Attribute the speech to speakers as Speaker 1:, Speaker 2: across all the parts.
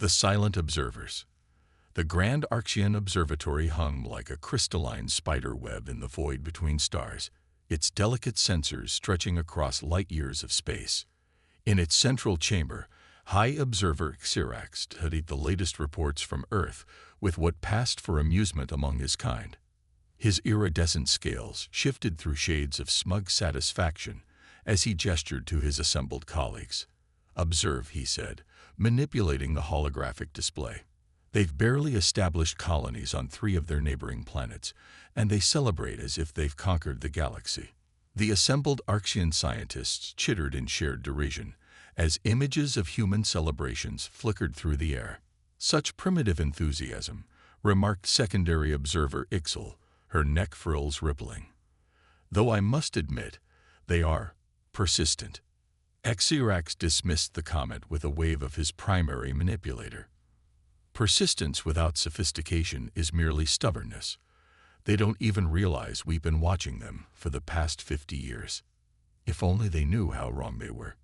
Speaker 1: The silent observers. The Grand Archean Observatory hung like a crystalline spider web in the void between stars, its delicate sensors stretching across light-years of space. In its central chamber, High Observer Xirax studied the latest reports from Earth with what passed for amusement among his kind. His iridescent scales shifted through shades of smug satisfaction as he gestured to his assembled colleagues. "Observe," he said, manipulating the holographic display. "They've barely established colonies on 3 of their neighboring planets, and they celebrate as if they've conquered the galaxy." The assembled Archean scientists chittered in shared derision as images of human celebrations flickered through the air. "Such primitive enthusiasm," remarked secondary observer Ixel, her neck frills rippling. "Though I must admit, they are persistent." Xirax dismissed the comment with a wave of his primary manipulator. "Persistence without sophistication is merely stubbornness. They don't even realize we've been watching them for the past 50 years. If only they knew how wrong they were."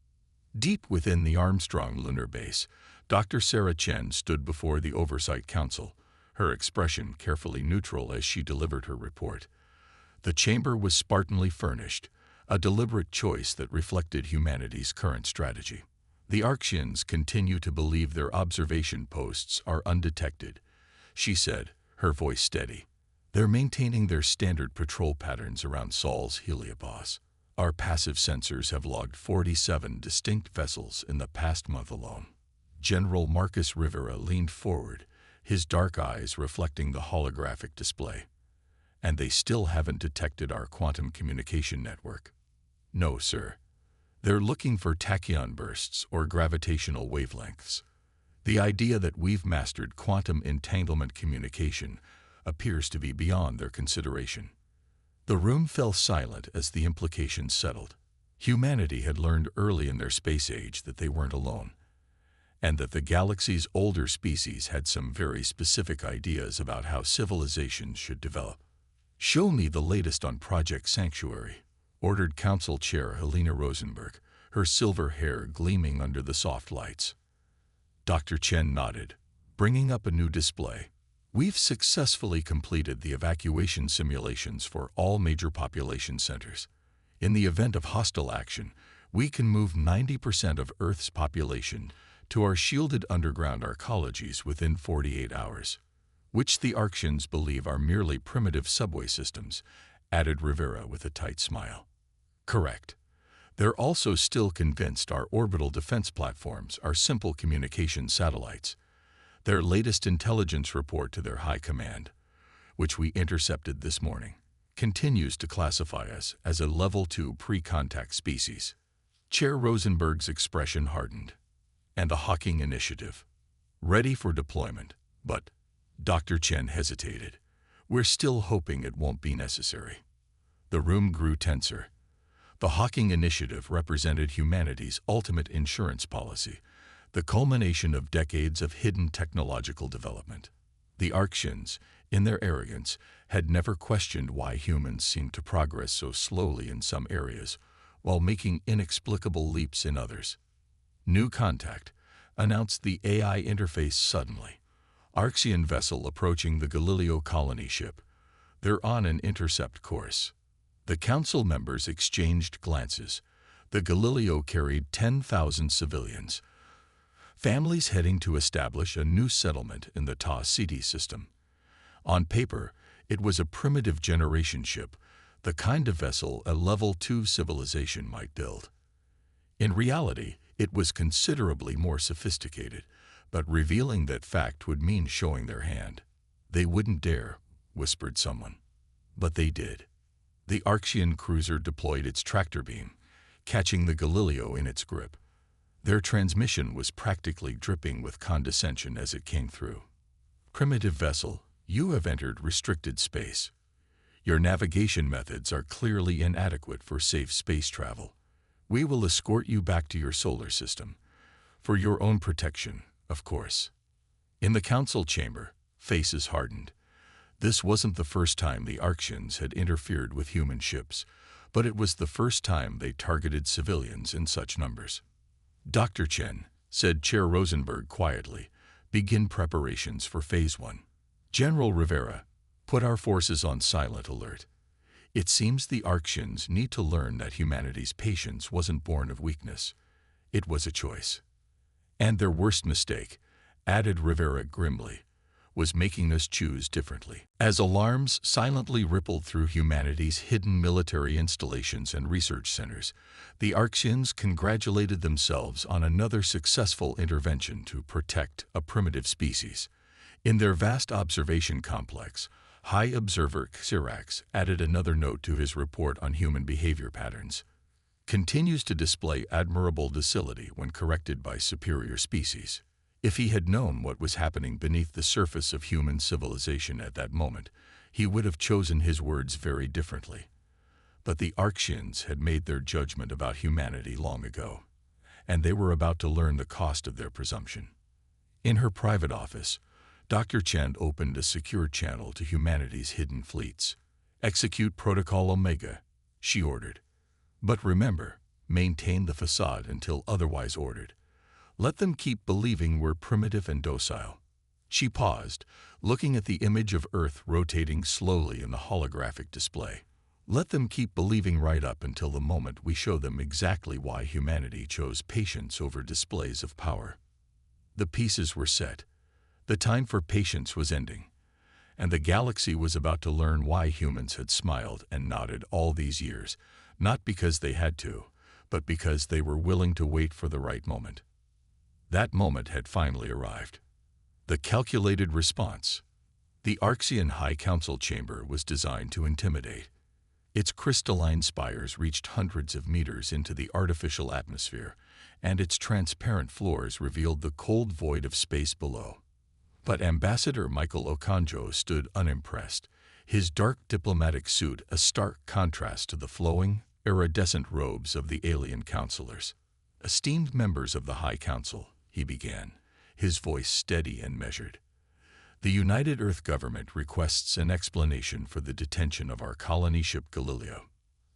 Speaker 1: Deep within the Armstrong lunar base, Dr. Sarah Chen stood before the Oversight Council, her expression carefully neutral as she delivered her report. The chamber was spartanly furnished, a deliberate choice that reflected humanity's current strategy. "The Archeans continue to believe their observation posts are undetected," she said, her voice steady. "They're maintaining their standard patrol patterns around Sol's heliopause. Our passive sensors have logged 47 distinct vessels in the past month alone." General Marcus Rivera leaned forward, his dark eyes reflecting the holographic display. "And they still haven't detected our quantum communication network." "No, sir. They're looking for tachyon bursts or gravitational wavelengths. The idea that we've mastered quantum entanglement communication appears to be beyond their consideration." The room fell silent as the implications settled. Humanity had learned early in their space age that they weren't alone, and that the galaxy's older species had some very specific ideas about how civilizations should develop. "Show me the latest on Project Sanctuary," ordered Council Chair Helena Rosenberg, her silver hair gleaming under the soft lights. Dr. Chen nodded, bringing up a new display. "We've successfully completed the evacuation simulations for all major population centers. In the event of hostile action, we can move 90% of Earth's population to our shielded underground arcologies within 48 hours, which the Archeans believe are merely primitive subway systems," added Rivera with a tight smile. "Correct. They're also still convinced our orbital defense platforms are simple communication satellites. Their latest intelligence report to their high command, which we intercepted this morning, continues to classify us as a Level 2 pre-contact species." Chair Rosenberg's expression hardened. "And the Hawking Initiative? Ready for deployment, but..." Dr. Chen hesitated. "We're still hoping it won't be necessary." The room grew tenser. The Hawking Initiative represented humanity's ultimate insurance policy, the culmination of decades of hidden technological development. The Archeans, in their arrogance, had never questioned why humans seemed to progress so slowly in some areas, while making inexplicable leaps in others. "New contact," announced the AI interface suddenly. "Archean vessel approaching the Galileo colony ship. They're on an intercept course." The council members exchanged glances. The Galileo carried 10,000 civilians, families heading to establish a new settlement in the Ta Ceti system. On paper, it was a primitive generation ship, the kind of vessel a Level 2 civilization might build. In reality, it was considerably more sophisticated, but revealing that fact would mean showing their hand. "They wouldn't dare," whispered someone. But they did. The Archean cruiser deployed its tractor beam, catching the Galileo in its grip. Their transmission was practically dripping with condescension as it came through. "Primitive vessel, you have entered restricted space. Your navigation methods are clearly inadequate for safe space travel. We will escort you back to your solar system. For your own protection, of course." In the council chamber, faces hardened. This wasn't the first time the Archeans had interfered with human ships, but it was the first time they targeted civilians in such numbers. "Dr. Chen," said Chair Rosenberg quietly, Begin preparations for Phase 1. General Rivera, put our forces on silent alert. It seems the Arctians need to learn that humanity's patience wasn't born of weakness. It was a choice. And their worst mistake, added Rivera grimly, was making us choose differently. As alarms silently rippled through humanity's hidden military installations and research centers, the Arctians congratulated themselves on another successful intervention to protect a primitive species. In their vast observation complex, High Observer Xerax added another note to his report on human behavior patterns. Continues to display admirable docility when corrected by superior species. If he had known what was happening beneath the surface of human civilization at that moment, he would have chosen his words very differently. But the Arctians had made their judgment about humanity long ago, and they were about to learn the cost of their presumption. In her private office, Dr. Chen opened a secure channel to humanity's hidden fleets. Execute Protocol Omega, she ordered. But remember, maintain the facade until otherwise ordered. Let them keep believing we're primitive and docile. She paused, looking at the image of Earth rotating slowly in the holographic display. Let them keep believing right up until the moment we show them exactly why humanity chose patience over displays of power. The pieces were set. The time for patience was ending, and the galaxy was about to learn why humans had smiled and nodded all these years, not because they had to, but because they were willing to wait for the right moment. That moment had finally arrived. The calculated response. The Arctian High Council chamber was designed to intimidate. Its crystalline spires reached hundreds of meters into the artificial atmosphere, and its transparent floors revealed the cold void of space below. But Ambassador Michael Okonjo stood unimpressed, his dark diplomatic suit a stark contrast to the flowing, iridescent robes of the alien counselors. "Esteemed members of the High Council," he began, his voice steady and measured. "The United Earth Government requests an explanation for the detention of our colony ship Galileo."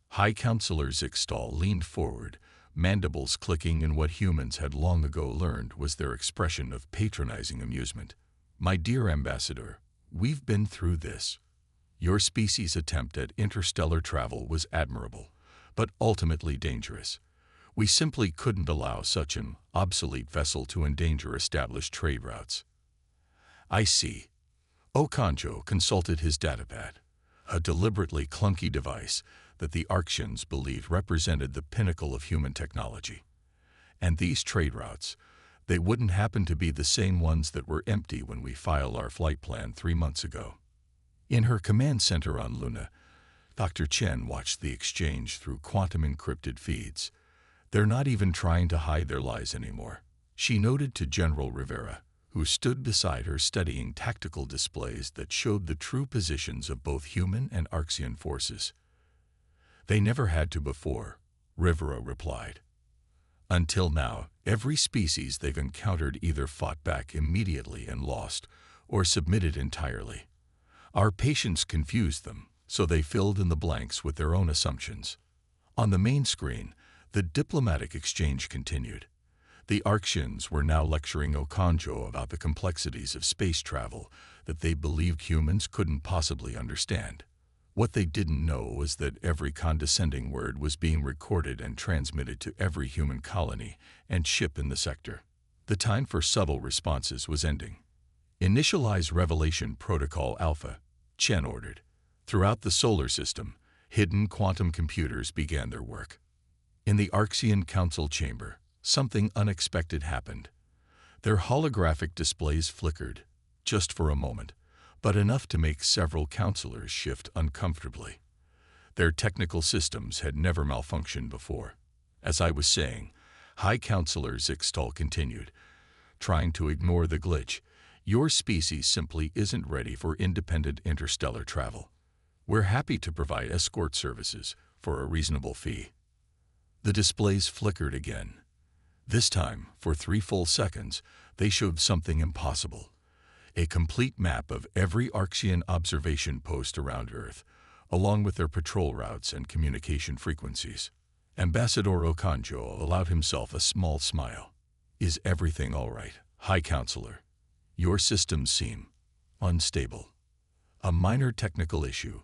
Speaker 1: High Counselor Zixtal leaned forward, mandibles clicking in what humans had long ago learned was their expression of patronizing amusement. "My dear Ambassador, we've been through this. Your species' attempt at interstellar travel was admirable, but ultimately dangerous. We simply couldn't allow such an obsolete vessel to endanger established trade routes." "I see." Okonjo consulted his datapad, a deliberately clunky device that the Arctians believed represented the pinnacle of human technology. "And these trade routes, they wouldn't happen to be the same ones that were empty when we filed our flight plan 3 months ago." In her command center on Luna, Dr. Chen watched the exchange through quantum-encrypted feeds. "They're not even trying to hide their lies anymore," she noted to General Rivera, who stood beside her studying tactical displays that showed the true positions of both human and Arctian forces. "They never had to before," Rivera replied. "Until now, every species they've encountered either fought back immediately and lost, or submitted entirely. Our patience confused them, so they filled in the blanks with their own assumptions." On the main screen, the diplomatic exchange continued. The Arctians were now lecturing Okonjo about the complexities of space travel that they believed humans couldn't possibly understand. What they didn't know was that every condescending word was being recorded and transmitted to every human colony and ship in the sector. The time for subtle responses was ending. "Initialize Revelation Protocol Alpha," Chen ordered. Throughout the solar system, hidden quantum computers began their work. In the Arctian Council chamber, something unexpected happened. Their holographic displays flickered, just for a moment, but enough to make several counselors shift uncomfortably. Their technical systems had never malfunctioned before. "As I was saying," High Counselor Zixtal continued, trying to ignore the glitch, "your species simply isn't ready for independent interstellar travel. We're happy to provide escort services for a reasonable fee." The displays flickered again. This time, for 3 full seconds, they showed something impossible. A complete map of every Arctian observation post around Earth, along with their patrol routes and communication frequencies. Ambassador Okonjo allowed himself a small smile. "Is everything all right, High Counselor?" Your systems seem unstable. A minor technical issue,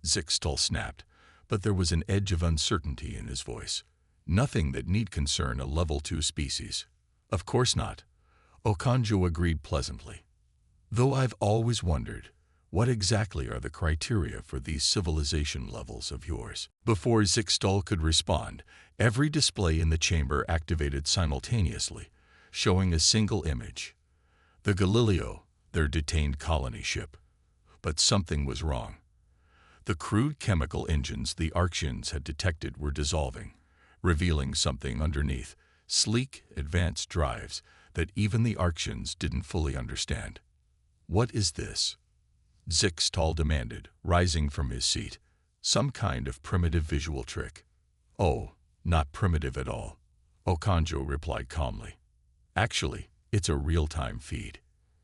Speaker 1: Zixtal snapped, but there was an edge of uncertainty in his voice. Nothing that need concern a level 2 species. Of course not, Okonjo agreed pleasantly. Though I've always wondered, what exactly are the criteria for these civilization levels of yours? Before Zixtal could respond, every display in the chamber activated simultaneously, showing a single image. The Galileo, their detained colony ship. But something was wrong. The crude chemical engines the Archeans had detected were dissolving, revealing something underneath, sleek, advanced drives that even the Archeans didn't fully understand. What is this? Zixtal demanded, rising from his seat. Some kind of primitive visual trick. Oh, not primitive at all, Okonjo replied calmly. Actually, it's a real-time feed.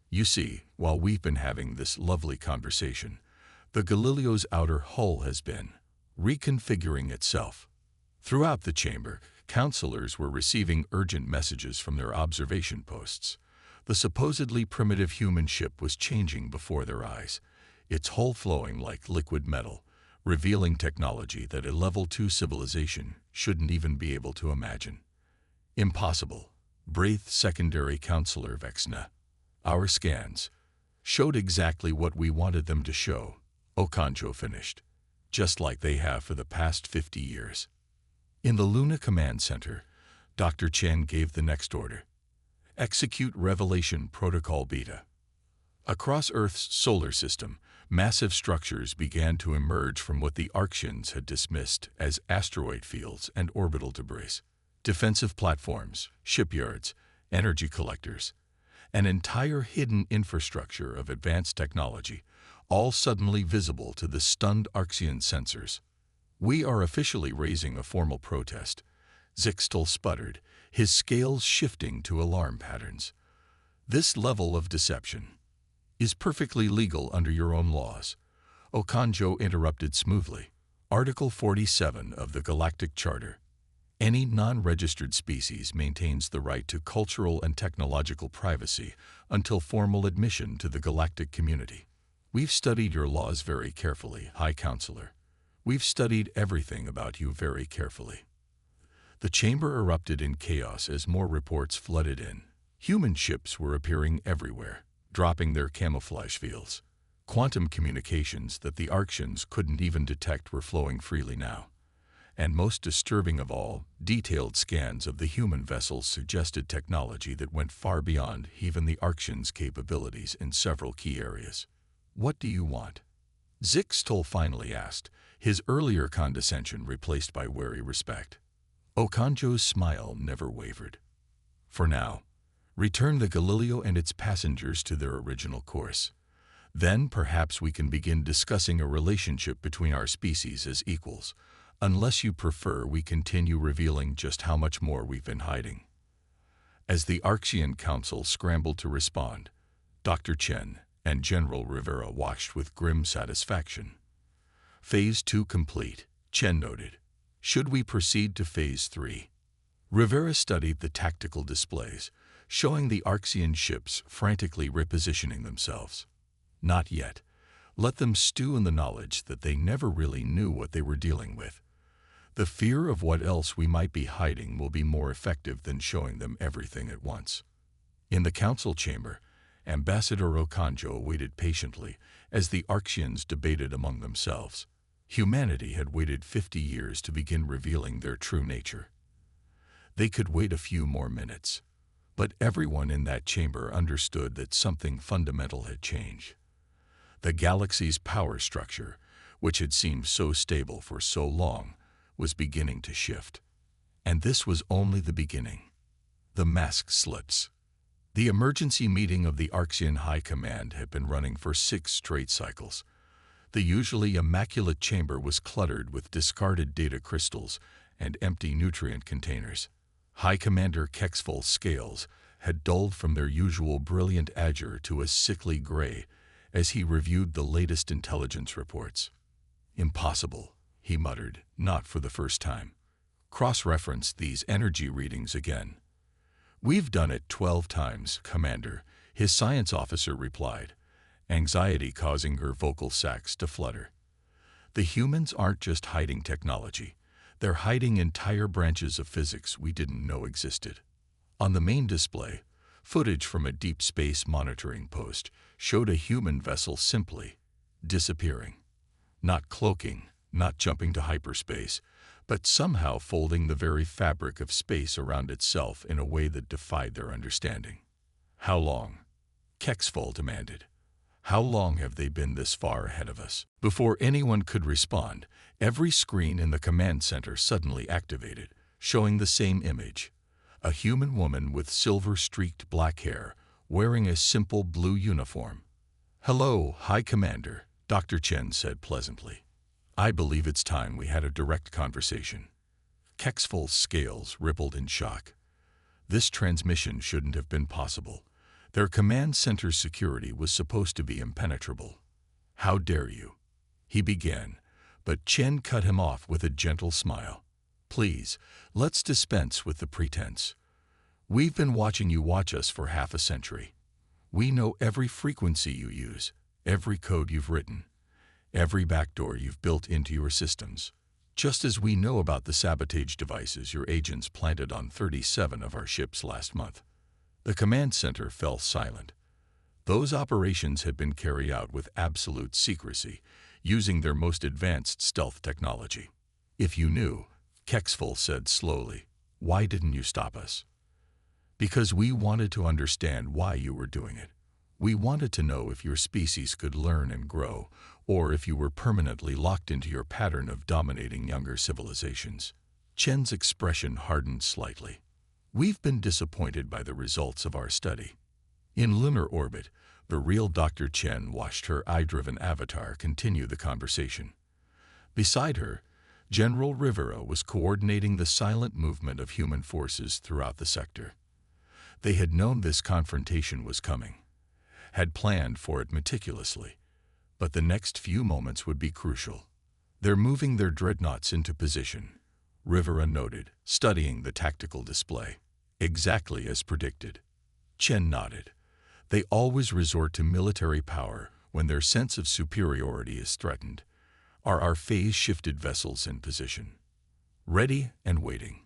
Speaker 1: You see, while we've been having this lovely conversation, the Galileo's outer hull has been reconfiguring itself. Throughout the chamber, counselors were receiving urgent messages from their observation posts. The supposedly primitive human ship was changing before their eyes, its hull flowing like liquid metal, revealing technology that a level 2 civilization shouldn't even be able to imagine. Impossible, breathed secondary counselor Vexna. Our scans showed exactly what we wanted them to show, Okonjo finished, just like they have for the past 50 years. In the Luna Command Center, Dr. Chen gave the next order. Execute Revelation Protocol Beta. Across Earth's solar system, massive structures began to emerge from what the Archeans had dismissed as asteroid fields and orbital debris. Defensive platforms, shipyards, energy collectors, an entire hidden infrastructure of advanced technology, all suddenly visible to the stunned Archean sensors. We are officially raising a formal protest, Zixtal sputtered, his scales shifting to alarm patterns. This level of deception is perfectly legal under your own laws, Okonjo interrupted smoothly. Article 47 of the Galactic Charter. Any non-registered species maintains the right to cultural and technological privacy until formal admission to the galactic community. We've studied your laws very carefully, High Counselor. We've studied everything about you very carefully. The chamber erupted in chaos as more reports flooded in. Human ships were appearing everywhere, dropping their camouflage fields. Quantum communications that the Archeans couldn't even detect were flowing freely now. And most disturbing of all, detailed scans of the human vessels suggested technology that went far beyond even the Archeans' capabilities in several key areas. What do you want? Zixtal finally asked, his earlier condescension replaced by wary respect. Okonjo's smile never wavered. For now, return the Galileo and its passengers to their original course. Then perhaps we can begin discussing a relationship between our species as equals, unless you prefer we continue revealing just how much more we've been hiding. As the Archean Council scrambled to respond, Dr. Chen and General Rivera watched with grim satisfaction. Phase 2 complete, Chen noted. Should we proceed to Phase 3? Rivera studied the tactical displays, showing the Archean ships frantically repositioning themselves. Not yet. Let them stew in the knowledge that they never really knew what they were dealing with. The fear of what else we might be hiding will be more effective than showing them everything at once. In the council chamber, Ambassador Okonjo waited patiently as the Archeans debated among themselves. Humanity had waited 50 years to begin revealing their true nature. They could wait a few more minutes, but everyone in that chamber understood that something fundamental had changed. The galaxy's power structure, which had seemed so stable for so long, was beginning to shift. And this was only the beginning. The mask slips. The emergency meeting of the Archean High Command had been running for 6 straight cycles. The usually immaculate chamber was cluttered with discarded data crystals and empty nutrient containers. High Commander Kexful's scales had dulled from their usual brilliant azure to a sickly gray as he reviewed the latest intelligence reports. Impossible, he muttered, not for the first time. Cross-reference these energy readings again. We've done it 12 times, Commander, His science officer replied, anxiety causing her vocal sacs to flutter. The humans aren't just hiding technology. They're hiding entire branches of physics we didn't know existed. On the main display, footage from a deep space monitoring post showed a human vessel simply disappearing. Not cloaking, not jumping to hyperspace, but somehow folding the very fabric of space around itself in a way that defied their understanding. How long? Kexfol demanded. How long have they been this far ahead of us? Before anyone could respond, every screen in the command center suddenly activated, showing the same image. A human woman with silver-streaked black hair, wearing a simple blue uniform. "Hello, High Commander," Dr. Chen said pleasantly. "I believe it's time we had a direct conversation." Kexfol's scales rippled in shock. This transmission shouldn't have been possible. Their command center's security was supposed to be impenetrable. "How dare you?" he began, but Chen cut him off with a gentle smile. "Please, let's dispense with the pretense. We've been watching you watch us for half a century. We know every frequency you use, every code you've written, every backdoor you've built into your systems, just as we know about the sabotage devices your agents planted on 37 of our ships last month." The command center fell silent. Those operations had been carried out with absolute secrecy, using their most advanced stealth technology. "If you knew," Kexfol said slowly, "why didn't you stop us?" "Because we wanted to understand why you were doing it. We wanted to know if your species could learn and grow, or if you were permanently locked into your pattern of dominating younger civilizations." Chen's expression hardened slightly. "We've been disappointed by the results of our study." In lunar orbit, the real Dr. Chen watched her eye-driven avatar continue the conversation. Beside her, General Rivera was coordinating the silent movement of human forces throughout the sector. They had known this confrontation was coming, had planned for it meticulously, but the next few moments would be crucial. "They're moving their dreadnoughts into position," Rivera noted, studying the tactical display. "Exactly as predicted." Chen nodded. "They always resort to military power when their sense of superiority is threatened. Are our phase-shifted vessels in position?" "Ready and waiting.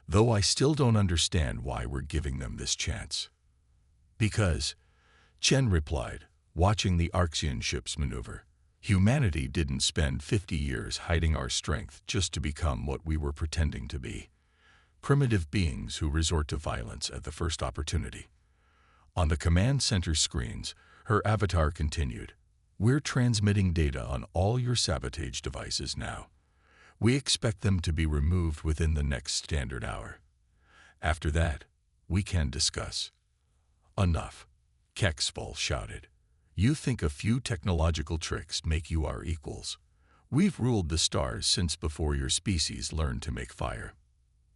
Speaker 1: Though I still don't understand why we're giving them this chance." "Because," Chen replied, watching the Arxian ships maneuver, "humanity didn't spend 50 years hiding our strength just to become what we were pretending to be. Primitive beings who resort to violence at the first opportunity." On the command center screens, her avatar continued, "We're transmitting data on all your sabotage devices now. We expect them to be removed within the next standard hour. After that, we can discuss." "Enough," Kexfol shouted. "You think a few technological tricks make you our equals? We've ruled the stars since before your species learned to make fire."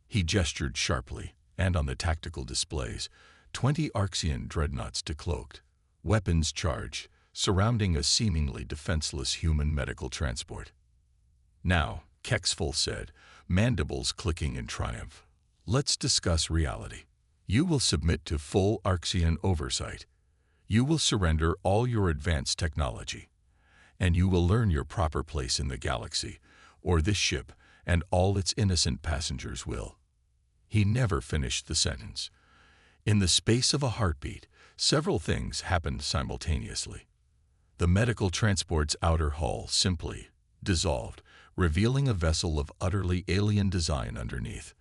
Speaker 1: He gestured sharply, and on the tactical displays, 20 Arxian dreadnoughts decloaked, weapons charged, surrounding a seemingly defenseless human medical transport. "Now," Kexfol said, mandibles clicking in triumph, "let's discuss reality. You will submit to full Arxian oversight. You will surrender all your advanced technology. And you will learn your proper place in the galaxy, or this ship and all its innocent passengers will." He never finished the sentence. In the space of a heartbeat, several things happened simultaneously. The medical transport's outer hull simply dissolved, revealing a vessel of utterly alien design underneath.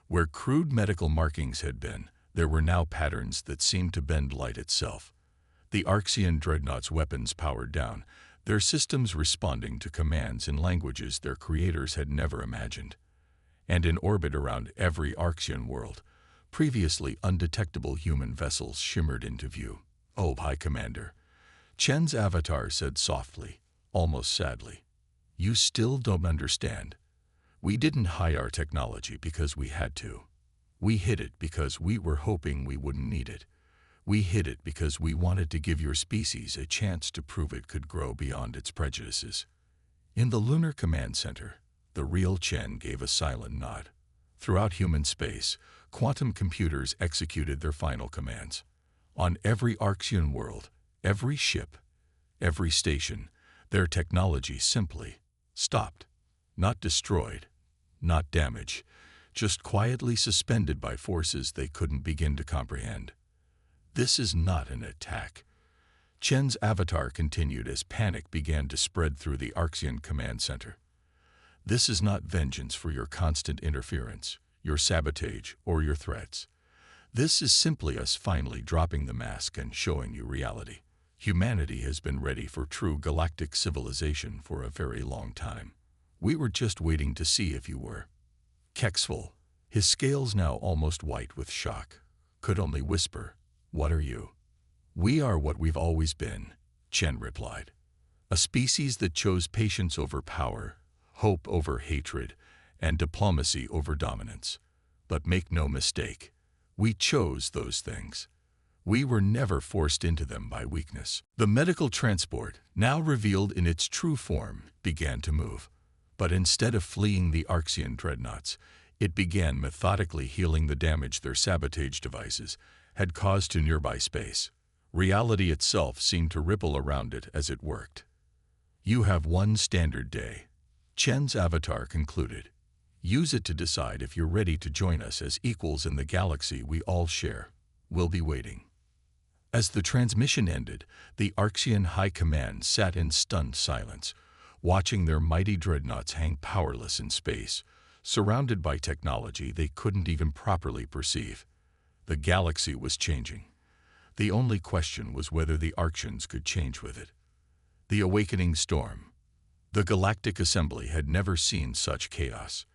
Speaker 1: Where crude medical markings had been, there were now patterns that seemed to bend light itself. The Arxian dreadnought's weapons powered down, their systems responding to commands in languages their creators had never imagined. And in orbit around every Arxian world, previously undetectable human vessels shimmered into view. "Oh, High Commander," Chen's avatar said softly, almost sadly, "you still don't understand. We didn't hide our technology because we had to. We hid it because we were hoping we wouldn't need it. We hid it because we wanted to give your species a chance to prove it could grow beyond its prejudices." In the Lunar Command Center, the real Chen gave a silent nod. Throughout human space, quantum computers executed their final commands. On every Arxian world, every ship, every station, their technology simply stopped. Not destroyed, not damaged, just quietly suspended by forces they couldn't begin to comprehend. This is not an attack. Chen's avatar continued as panic began to spread through the Arxian command center. This is not vengeance for your constant interference, your sabotage, or your threats. This is simply us finally dropping the mask and showing you reality. Humanity has been ready for true galactic civilization for a very long time. We were just waiting to see if you were. Kexful, his scales now almost white with shock, could only whisper, "What are you?" "We are what we've always been," Chen replied. "A species that chose patience over power, hope over hatred, and diplomacy over dominance. But make no mistake, we chose those things. We were never forced into them by weakness." The medical transport, now revealed in its true form, began to move. But instead of fleeing the Arxian dreadnoughts, it began methodically healing the damage their sabotage devices had caused to nearby space. Reality itself seemed to ripple around it as it worked. "You have one standard day," Chen's avatar concluded. "Use it to decide if you're ready to join us as equals in the galaxy we all share. We'll be waiting." As the transmission ended, the Arxian High Command sat in stunned silence, watching their mighty dreadnoughts hang powerless in space, surrounded by technology they couldn't even properly perceive. The galaxy was changing. The only question was whether the Arxians could change with it. The awakening storm. The Galactic Assembly had never seen such chaos.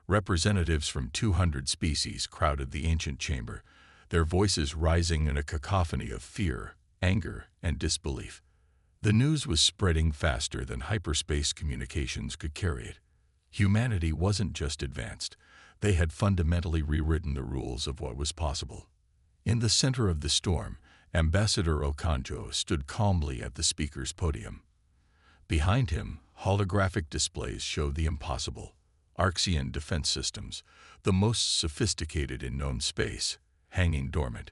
Speaker 1: Representatives from 200 species crowded the ancient chamber, their voices rising in a cacophony of fear, anger, and disbelief. The news was spreading faster than hyperspace communications could carry it. Humanity wasn't just advanced, they had fundamentally rewritten the rules of what was possible. In the center of the storm, Ambassador Okanjo stood calmly at the speaker's podium. Behind him, holographic displays showed the impossible. Arxian defense systems, the most sophisticated in known space, hanging dormant.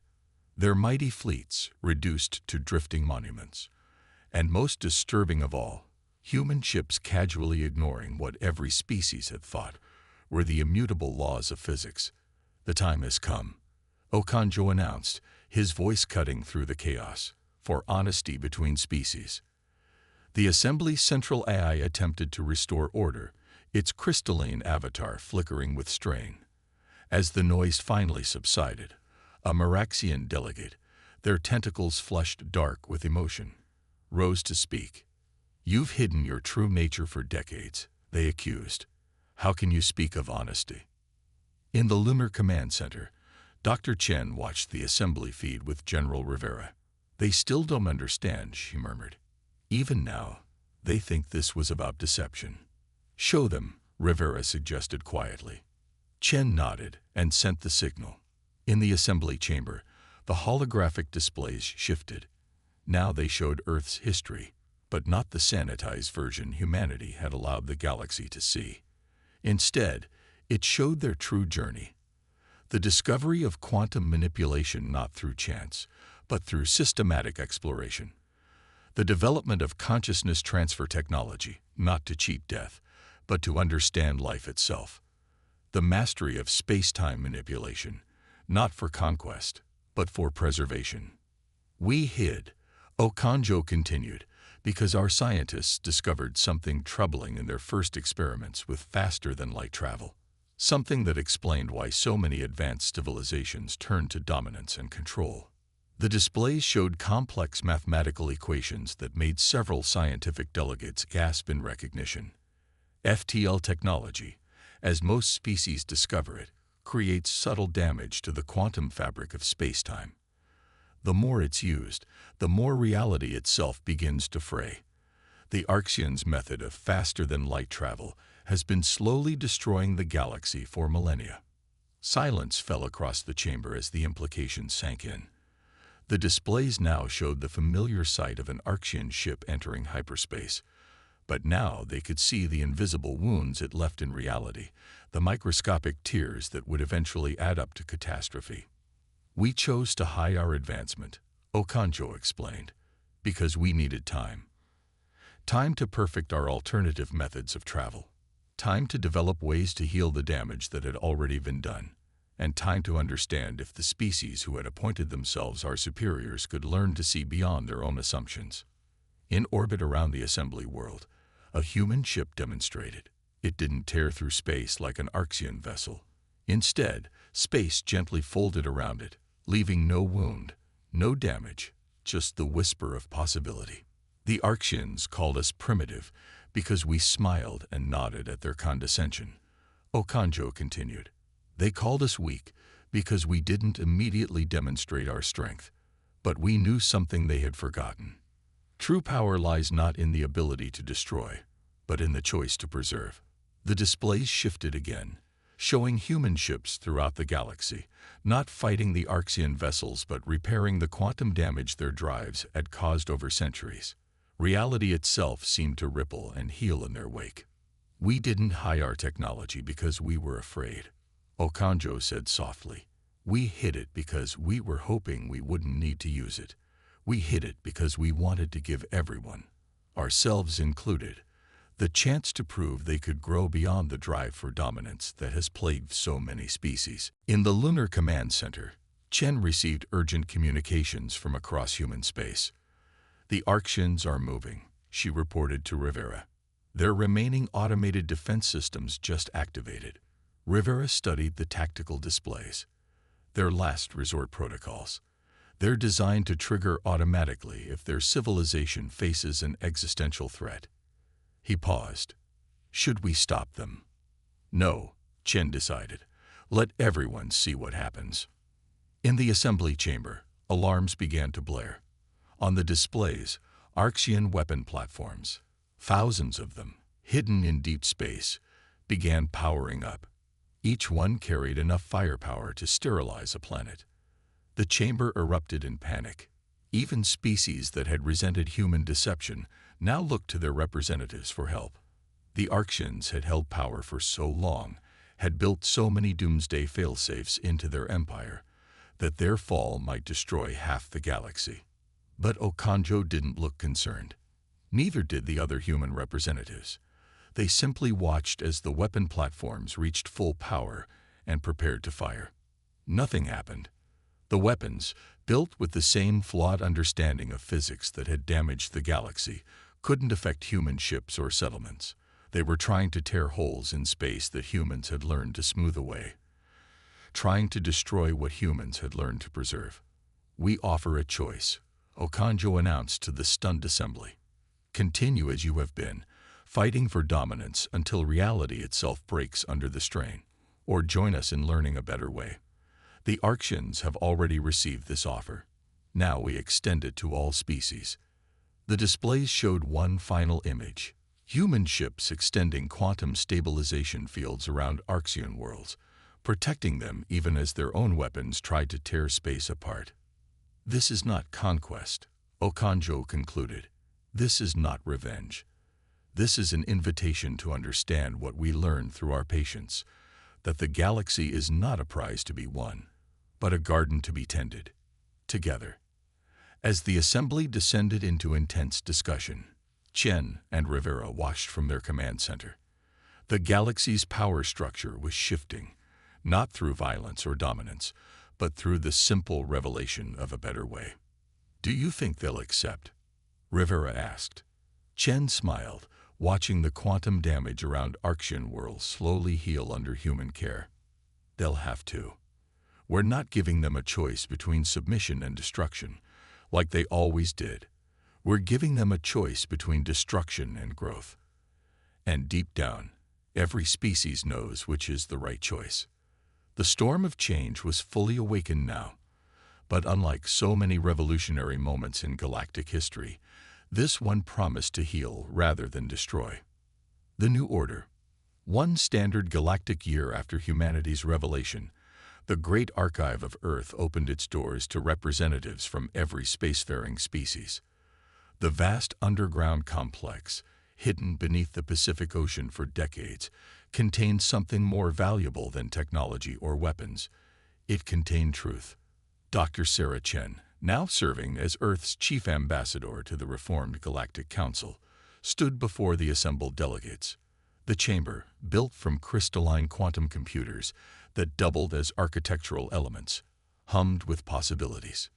Speaker 1: Their mighty fleets reduced to drifting monuments. And most disturbing of all, human ships casually ignoring what every species had thought were the immutable laws of physics. "The time has come," Okanjo announced, his voice cutting through the chaos, "for honesty between species." The Assembly's central AI attempted to restore order, its crystalline avatar flickering with strain. As the noise finally subsided, a Meraxian delegate, their tentacles flushed dark with emotion, rose to speak. "You've hidden your true nature for decades," they accused. "How can you speak of honesty?" In the Lunar Command Center, Dr. Chen watched the assembly feed with General Rivera. "They still don't understand," she murmured. "Even now, they think this was about deception." "Show them," Rivera suggested quietly. Chen nodded and sent the signal. In the assembly chamber, the holographic displays shifted. Now they showed Earth's history, but not the sanitized version humanity had allowed the galaxy to see. Instead, it showed their true journey. The discovery of quantum manipulation not through chance, but through systematic exploration. The development of consciousness transfer technology, not to cheat death, but to understand life itself. The mastery of space-time manipulation, not for conquest, but for preservation. "We hid," Okanjo continued, "because our scientists discovered something troubling in their first experiments with faster-than-light travel. Something that explained why so many advanced civilizations turned to dominance and control." The displays showed complex mathematical equations that made several scientific delegates gasp in recognition. FTL technology, as most species discover it, creates subtle damage to the quantum fabric of space-time. The more it's used, the more reality itself begins to fray. The Arxians' method of faster-than-light travel has been slowly destroying the galaxy for millennia. Silence fell across the chamber as the implications sank in. The displays now showed the familiar sight of an Arxian ship entering hyperspace, but now they could see the invisible wounds it left in reality, the microscopic tears that would eventually add up to catastrophe. "We chose to hide our advancement," Okonjo explained. Because we needed time. Time to perfect our alternative methods of travel. Time to develop ways to heal the damage that had already been done. And time to understand if the species who had appointed themselves our superiors could learn to see beyond their own assumptions. In orbit around the assembly world, a human ship demonstrated. It didn't tear through space like an Archean vessel. Instead, space gently folded around it, leaving no wound, no damage, just the whisper of possibility. The Archeans called us primitive because we smiled and nodded at their condescension. Okonjo continued. They called us weak because we didn't immediately demonstrate our strength, but we knew something they had forgotten. True power lies not in the ability to destroy, but in the choice to preserve. The displays shifted again, showing human ships throughout the galaxy, not fighting the Archean vessels but repairing the quantum damage their drives had caused over centuries. Reality itself seemed to ripple and heal in their wake. We didn't hide our technology because we were afraid, Okonjo said softly. We hid it because we were hoping we wouldn't need to use it. We hid it because we wanted to give everyone, ourselves included, the chance to prove they could grow beyond the drive for dominance that has plagued so many species. In the Lunar Command Center, Chen received urgent communications from across human space. The Archeans are moving, she reported to Rivera. Their remaining automated defense systems just activated. Rivera studied the tactical displays. Their last resort protocols. They're designed to trigger automatically if their civilization faces an existential threat. He paused. Should we stop them? No, Chen decided. Let everyone see what happens. In the assembly chamber, alarms began to blare. On the displays, Archean weapon platforms, thousands of them, hidden in deep space, began powering up. Each one carried enough firepower to sterilize a planet. The chamber erupted in panic. Even species that had resented human deception now looked to their representatives for help. The Archeans had held power for so long, had built so many doomsday failsafes into their empire, that their fall might destroy half the galaxy. But Okonjo didn't look concerned. Neither did the other human representatives. They simply watched as the weapon platforms reached full power and prepared to fire. Nothing happened. The weapons, built with the same flawed understanding of physics that had damaged the galaxy, couldn't affect human ships or settlements. They were trying to tear holes in space that humans had learned to smooth away, trying to destroy what humans had learned to preserve. We offer a choice, Okonjo announced to the stunned assembly. Continue as you have been, fighting for dominance until reality itself breaks under the strain, or join us in learning a better way. The Archeans have already received this offer. Now we extend it to all species. The displays showed one final image. Human ships extending quantum stabilization fields around Archean worlds, protecting them even as their own weapons tried to tear space apart. This is not conquest, Okonjo concluded. This is not revenge. This is an invitation to understand what we learned through our patience, that the galaxy is not a prize to be won, but a garden to be tended, together. As the assembly descended into intense discussion, Chen and Rivera watched from their command center. The galaxy's power structure was shifting, not through violence or dominance, but through the simple revelation of a better way. Do you think they'll accept? Rivera asked. Chen smiled, watching the quantum damage around Archean worlds slowly heal under human care. They'll have to. We're not giving them a choice between submission and destruction, like they always did. We're giving them a choice between destruction and growth. And deep down, every species knows which is the right choice. The storm of change was fully awakened now, but unlike so many revolutionary moments in galactic history, this one promised to heal rather than destroy. The New Order. One standard galactic year after humanity's revelation, the Great Archive of Earth opened its doors to representatives from every spacefaring species. The vast underground complex, hidden beneath the Pacific Ocean for decades, contained something more valuable than technology or weapons. It contained truth. Dr. Sarah Chen, now serving as Earth's chief ambassador to the Reformed Galactic Council, stood before the assembled delegates. The chamber, built from crystalline quantum computers that doubled as architectural elements, hummed with possibilities.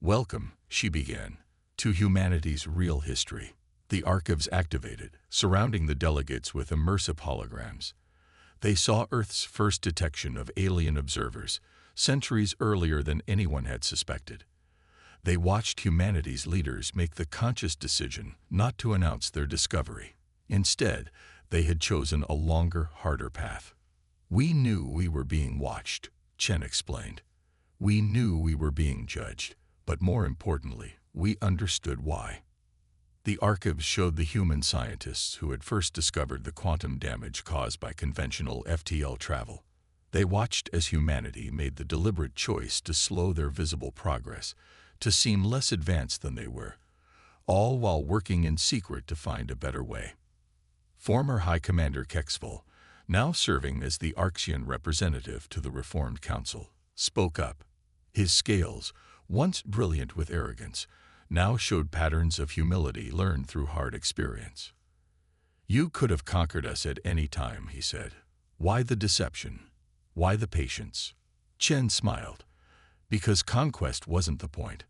Speaker 1: "Welcome," she began, "to humanity's real history." The archives activated, surrounding the delegates with immersive holograms. They saw Earth's first detection of alien observers, centuries earlier than anyone had suspected. They watched humanity's leaders make the conscious decision not to announce their discovery. Instead, they had chosen a longer, harder path. "We knew we were being watched," Chen explained. "We knew we were being judged, but more importantly, we understood why." The archives showed the human scientists who had first discovered the quantum damage caused by conventional FTL travel. They watched as humanity made the deliberate choice to slow their visible progress, to seem less advanced than they were, all while working in secret to find a better way. Former High Commander Kexful, now serving as the Arxian representative to the Reformed Council, spoke up. His scales, once brilliant with arrogance, now showed patterns of humility learned through hard experience. "You could have conquered us at any time," he said. "Why the deception? Why the patience?" Chen smiled. "Because conquest wasn't the point.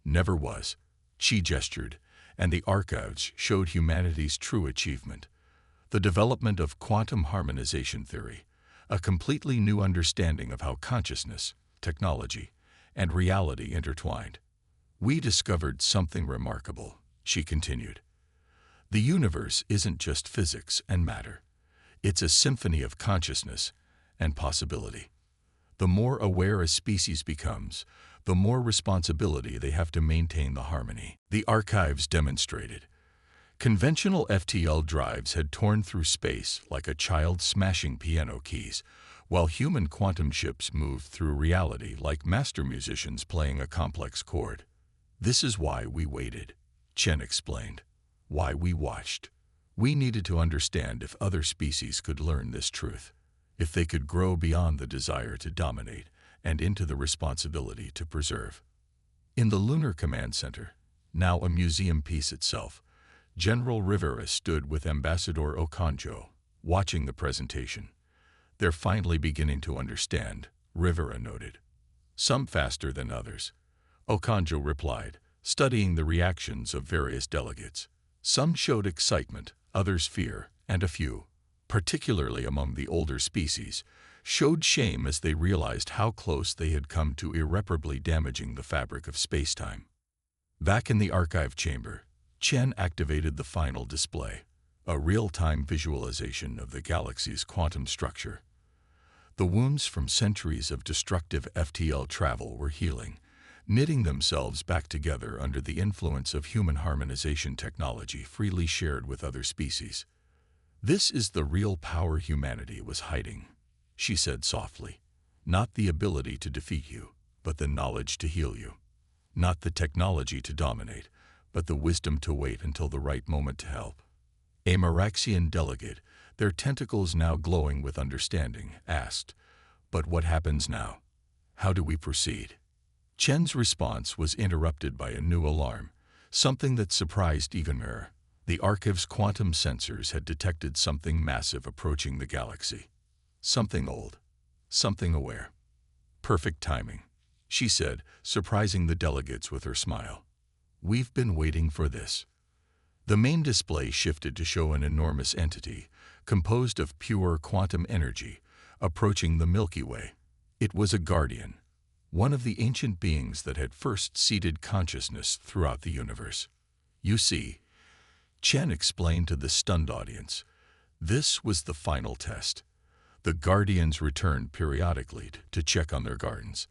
Speaker 1: Never was." She gestured, and the archives showed humanity's true achievement: the development of quantum harmonization theory, a completely new understanding of how consciousness, technology, and reality intertwined. "We discovered something remarkable," she continued. "The universe isn't just physics and matter. It's a symphony of consciousness and possibility. The more aware a species becomes, the more responsibility they have to maintain the harmony." The archives demonstrated. Conventional FTL drives had torn through space like a child smashing piano keys, while human quantum ships moved through reality like master musicians playing a complex chord. "This is why we waited," Chen explained. "Why we watched. We needed to understand if other species could learn this truth, if they could grow beyond the desire to dominate and into the responsibility to preserve." In the Lunar Command Center, now a museum piece itself, General Rivera stood with Ambassador Okonjo, watching the presentation. "They're finally beginning to understand," Rivera noted. "Some faster than others," Okonjo replied, studying the reactions of various delegates. "Some showed excitement, others fear, and a few, particularly among the older species, showed shame as they realized how close they had come to irreparably damaging the fabric of spacetime." Back in the archive chamber, Chen activated the final display, a real-time visualization of the galaxy's quantum structure. The wounds from centuries of destructive FTL travel were healing, knitting themselves back together under the influence of human harmonization technology freely shared with other species. "This is the real power humanity was hiding," she said softly. "Not the ability to defeat you, but the knowledge to heal you. Not the technology to dominate, but the wisdom to wait until the right moment to help." A Maraxian delegate, their tentacles now glowing with understanding, asked, "But what happens now? How do we proceed?" Chen's response was interrupted by a new alarm, something that surprised even her. The archive's quantum sensors had detected something massive approaching the galaxy. Something old, something aware. "Perfect timing," she said, surprising the delegates with her smile. "We've been waiting for this." The main display shifted to show an enormous entity, composed of pure quantum energy, approaching the Milky Way. It was a guardian, one of the ancient beings that had first seeded consciousness throughout the universe. "You see," Chen explained to the stunned audience, "this was the final test. The guardians returned periodically to check on their gardens.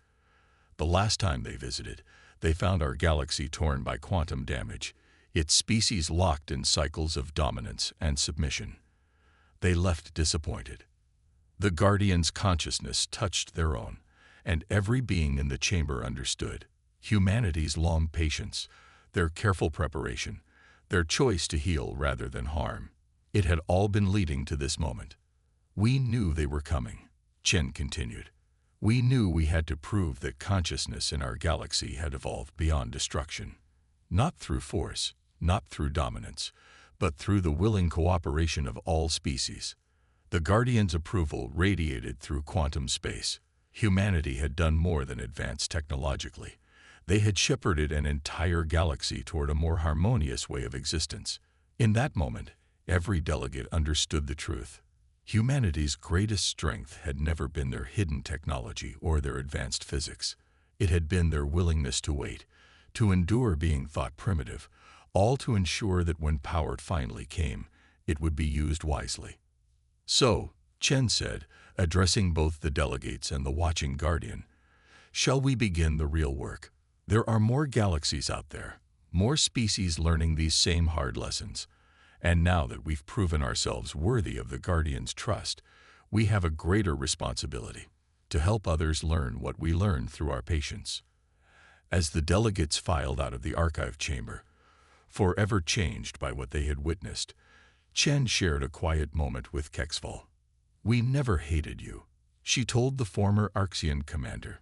Speaker 1: The last time they visited, they found our galaxy torn by quantum damage, its species locked in cycles of dominance and submission. They left disappointed. The guardians' consciousness touched their own, and every being in the chamber understood humanity's long patience, their careful preparation, their choice to heal rather than harm. It had all been leading to this moment. We knew they were coming," Chen continued. We knew we had to prove that consciousness in our galaxy had evolved beyond destruction. Not through force, not through dominance, but through the willing cooperation of all species. The Guardians' approval radiated through quantum space. Humanity had done more than advance technologically. They had shepherded an entire galaxy toward a more harmonious way of existence. In that moment, every delegate understood the truth. Humanity's greatest strength had never been their hidden technology or their advanced physics. It had been their willingness to wait, to endure being thought primitive, all to ensure that when power finally came, it would be used wisely. So, Chen said, addressing both the delegates and the watching Guardian, "Shall we begin the real work? There are more galaxies out there, more species learning these same hard lessons. And now that we've proven ourselves worthy of the Guardian's trust, we have a greater responsibility to help others learn what we learned through our patience." As the delegates filed out of the archive chamber, forever changed by what they had witnessed, Chen shared a quiet moment with Kexval. "We never hated you," she told the former Arxian commander.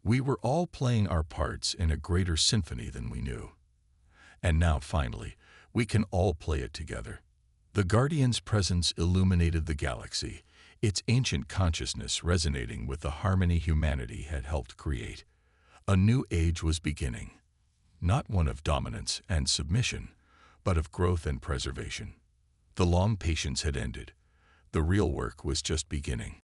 Speaker 1: "We were all playing our parts in a greater symphony than we knew. And now, finally, we can all play it together." The Guardian's presence illuminated the galaxy, its ancient consciousness resonating with the harmony humanity had helped create. A new age was beginning, not one of dominance and submission, but of growth and preservation. The long patience had ended. The real work was just beginning.